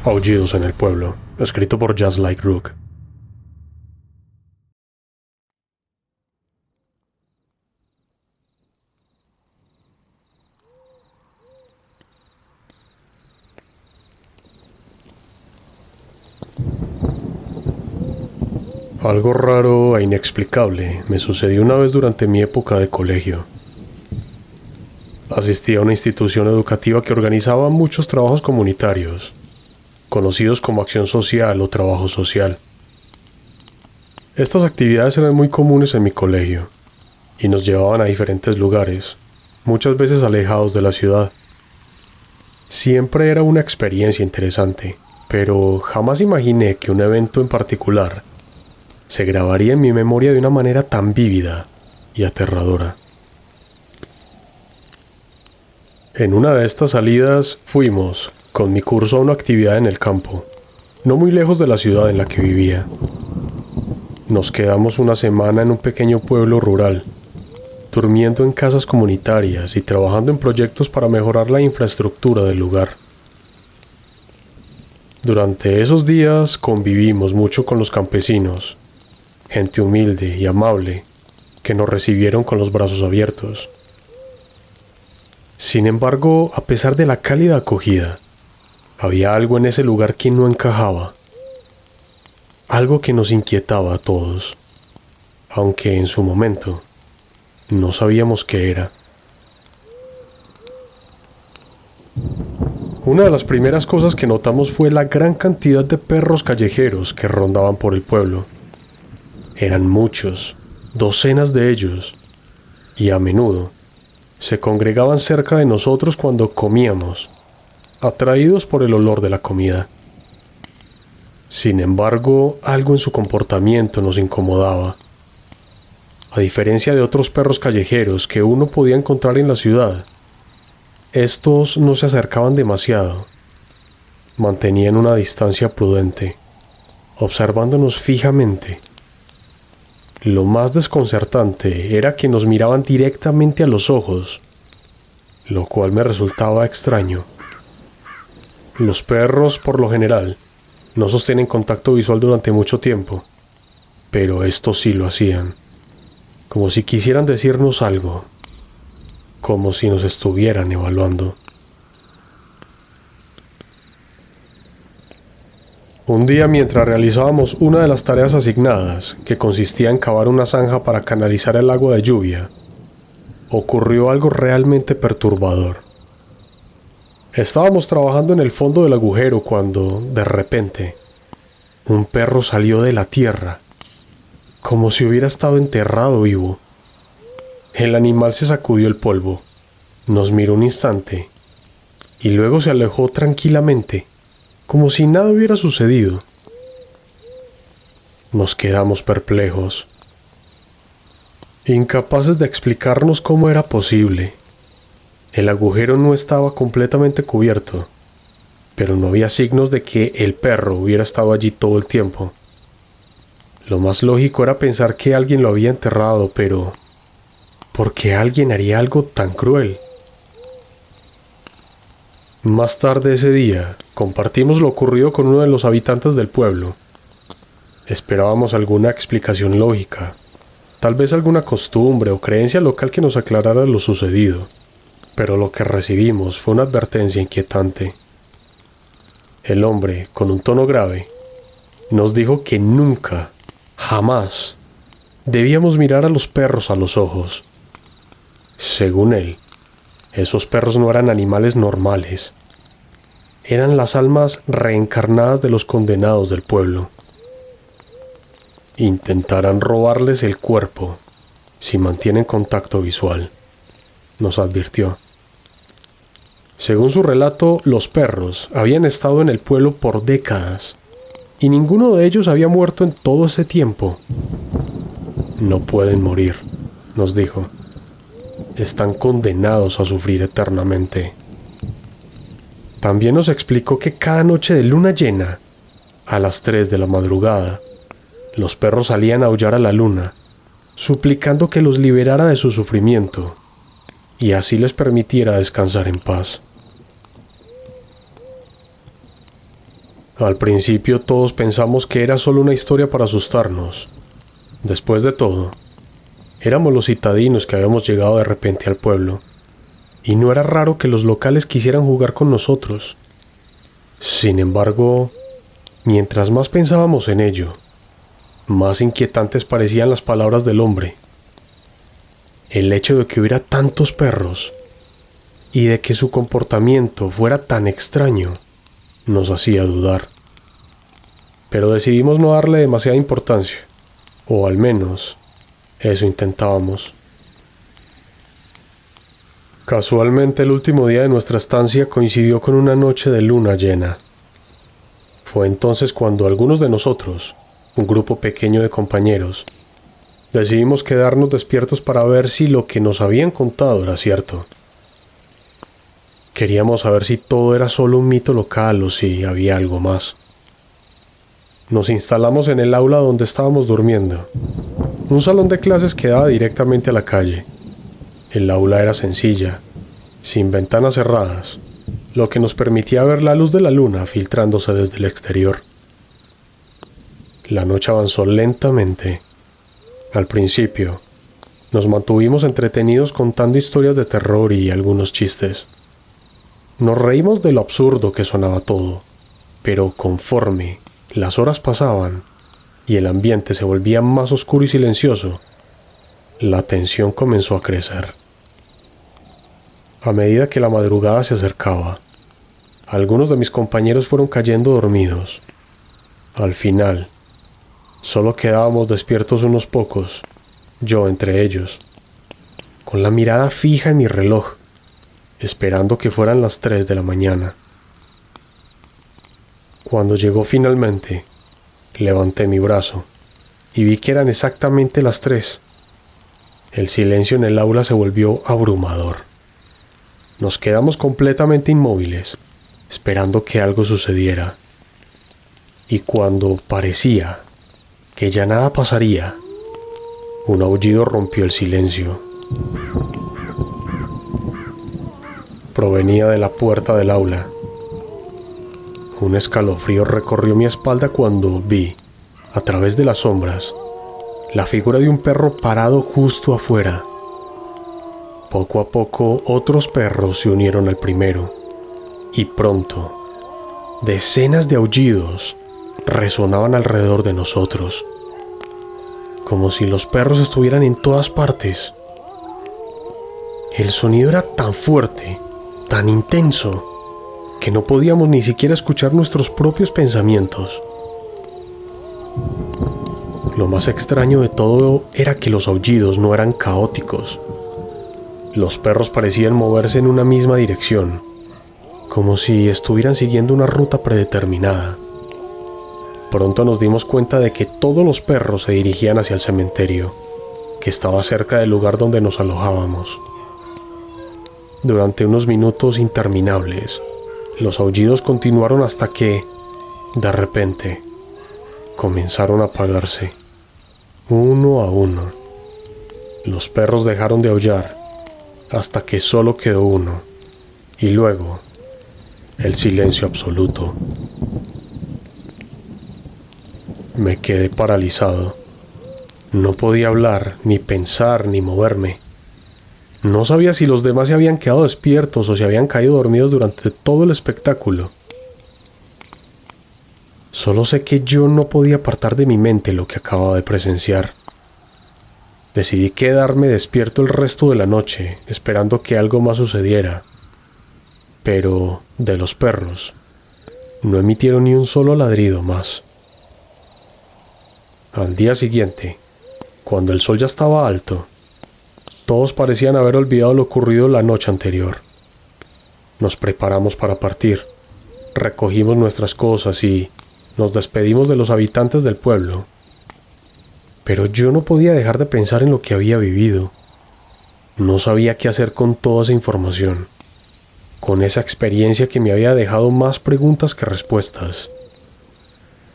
Aullidos en el pueblo, escrito por Just Like Rook. Algo raro e inexplicable me sucedió una vez durante mi época de colegio. Asistí a una institución educativa que organizaba muchos trabajos comunitarios, conocidos como acción social o trabajo social. Estas actividades eran muy comunes en mi colegio y nos llevaban a diferentes lugares, muchas veces alejados de la ciudad. Siempre era una experiencia interesante, pero jamás imaginé que un evento en particular se grabaría en mi memoria de una manera tan vívida y aterradora. En una de estas salidas fuimos, con mi curso, a una actividad en el campo, no muy lejos de la ciudad en la que vivía. Nos quedamos una semana en un pequeño pueblo rural, durmiendo en casas comunitarias y trabajando en proyectos para mejorar la infraestructura del lugar. Durante esos días convivimos mucho con los campesinos, gente humilde y amable, que nos recibieron con los brazos abiertos. Sin embargo, a pesar de la cálida acogida, había algo en ese lugar que no encajaba, algo que nos inquietaba a todos, aunque en su momento no sabíamos qué era. Una de las primeras cosas que notamos fue la gran cantidad de perros callejeros que rondaban por el pueblo. Eran muchos, docenas de ellos, y a menudo se congregaban cerca de nosotros cuando comíamos, atraídos por el olor de la comida. Sin embargo, algo en su comportamiento nos incomodaba. A diferencia de otros perros callejeros que uno podía encontrar en la ciudad, estos no se acercaban demasiado. Mantenían una distancia prudente, observándonos fijamente. Lo más desconcertante era que nos miraban directamente a los ojos, lo cual me resultaba extraño. Los perros, por lo general, no sostienen contacto visual durante mucho tiempo, pero estos sí lo hacían, como si quisieran decirnos algo, como si nos estuvieran evaluando. Un día, mientras realizábamos una de las tareas asignadas, que consistía en cavar una zanja para canalizar el agua de lluvia, ocurrió algo realmente perturbador. Estábamos trabajando en el fondo del agujero cuando, de repente, un perro salió de la tierra, como si hubiera estado enterrado vivo. El animal se sacudió el polvo, nos miró un instante y luego se alejó tranquilamente, como si nada hubiera sucedido. Nos quedamos perplejos, incapaces de explicarnos cómo era posible. El agujero no estaba completamente cubierto, pero no había signos de que el perro hubiera estado allí todo el tiempo. Lo más lógico era pensar que alguien lo había enterrado, pero ¿por qué alguien haría algo tan cruel? Más tarde ese día, compartimos lo ocurrido con uno de los habitantes del pueblo. Esperábamos alguna explicación lógica, tal vez alguna costumbre o creencia local que nos aclarara lo sucedido, pero lo que recibimos fue una advertencia inquietante. El hombre, con un tono grave, nos dijo que nunca, jamás, debíamos mirar a los perros a los ojos. Según él, esos perros no eran animales normales. Eran las almas reencarnadas de los condenados del pueblo. Intentarán robarles el cuerpo si mantienen contacto visual, nos advirtió. Según su relato, los perros habían estado en el pueblo por décadas y ninguno de ellos había muerto en todo ese tiempo. No pueden morir, nos dijo. Están condenados a sufrir eternamente. También nos explicó que cada noche de luna llena, a las 3 de la madrugada, los perros salían a aullar a la luna, suplicando que los liberara de su sufrimiento y así les permitiera descansar en paz. Al principio todos pensamos que era solo una historia para asustarnos. Después de todo, éramos los citadinos que habíamos llegado de repente al pueblo, y no era raro que los locales quisieran jugar con nosotros. Sin embargo, mientras más pensábamos en ello, más inquietantes parecían las palabras del hombre. El hecho de que hubiera tantos perros y de que su comportamiento fuera tan extraño nos hacía dudar. Pero decidimos no darle demasiada importancia, o al menos eso intentábamos. Casualmente el último día de nuestra estancia coincidió con una noche de luna llena. Fue entonces cuando algunos de nosotros, un grupo pequeño de compañeros, decidimos quedarnos despiertos para ver si lo que nos habían contado era cierto. Queríamos saber si todo era solo un mito local o si había algo más. Nos instalamos en el aula donde estábamos durmiendo. Un salón de clases que daba directamente a la calle. El aula era sencilla, sin ventanas cerradas, lo que nos permitía ver la luz de la luna filtrándose desde el exterior. La noche avanzó lentamente. Al principio, nos mantuvimos entretenidos contando historias de terror y algunos chistes. Nos reímos de lo absurdo que sonaba todo, pero conforme las horas pasaban y el ambiente se volvía más oscuro y silencioso, la tensión comenzó a crecer. A medida que la madrugada se acercaba, algunos de mis compañeros fueron cayendo dormidos. Al final, solo quedábamos despiertos unos pocos, yo entre ellos, con la mirada fija en mi reloj, esperando que fueran las 3 de la mañana. Cuando llegó finalmente, levanté mi brazo y vi que eran exactamente las 3. El silencio en el aula se volvió abrumador. Nos quedamos completamente inmóviles, esperando que algo sucediera. Y cuando parecía que ya nada pasaría, un aullido rompió el silencio. Provenía de la puerta del aula. Un escalofrío recorrió mi espalda cuando vi, a través de las sombras, la figura de un perro parado justo afuera. Poco a poco otros perros se unieron al primero, y pronto, decenas de aullidos resonaban alrededor de nosotros, como si los perros estuvieran en todas partes. El sonido era tan fuerte, tan intenso, que no podíamos ni siquiera escuchar nuestros propios pensamientos. Lo más extraño de todo era que los aullidos no eran caóticos. Los perros parecían moverse en una misma dirección, como si estuvieran siguiendo una ruta predeterminada. Pronto nos dimos cuenta de que todos los perros se dirigían hacia el cementerio, que estaba cerca del lugar donde nos alojábamos. Durante unos minutos interminables, los aullidos continuaron hasta que, de repente, comenzaron a apagarse, uno a uno. Los perros dejaron de aullar hasta que solo quedó uno, y luego el silencio absoluto. Me quedé paralizado. No podía hablar, ni pensar, ni moverme. No sabía si los demás se habían quedado despiertos o si habían caído dormidos durante todo el espectáculo. Solo sé que yo no podía apartar de mi mente lo que acababa de presenciar. Decidí quedarme despierto el resto de la noche, esperando que algo más sucediera. Pero de los perros, no emitieron ni un solo ladrido más. Al día siguiente, cuando el sol ya estaba alto, todos parecían haber olvidado lo ocurrido la noche anterior. Nos preparamos para partir, recogimos nuestras cosas y nos despedimos de los habitantes del pueblo. Pero yo no podía dejar de pensar en lo que había vivido. No sabía qué hacer con toda esa información, con esa experiencia que me había dejado más preguntas que respuestas.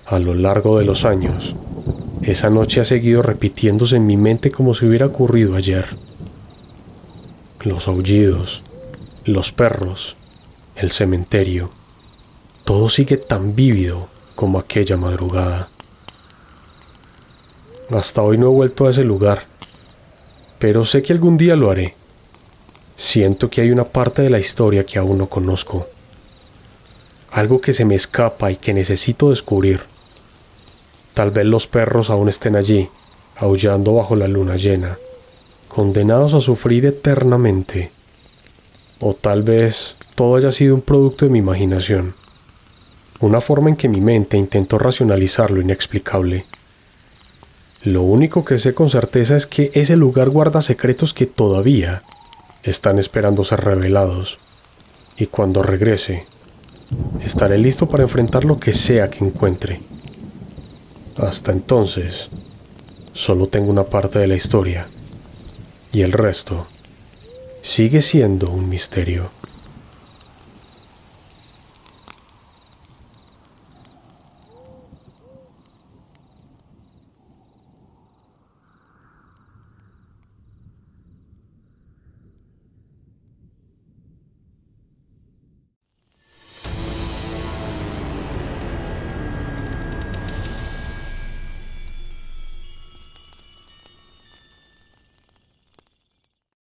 A lo largo de los años, esa noche ha seguido repitiéndose en mi mente como si hubiera ocurrido ayer. Los aullidos, los perros, el cementerio, todo sigue tan vívido como aquella madrugada. Hasta hoy no he vuelto a ese lugar, pero sé que algún día lo haré. Siento que hay una parte de la historia que aún no conozco. Algo que se me escapa y que necesito descubrir. Tal vez los perros aún estén allí, aullando bajo la luna llena, condenados a sufrir eternamente. O tal vez todo haya sido un producto de mi imaginación, una forma en que mi mente intentó racionalizar lo inexplicable. Lo único que sé con certeza es que ese lugar guarda secretos que todavía están esperando ser revelados, y cuando regrese, estaré listo para enfrentar lo que sea que encuentre. Hasta entonces, solo tengo una parte de la historia, y el resto sigue siendo un misterio.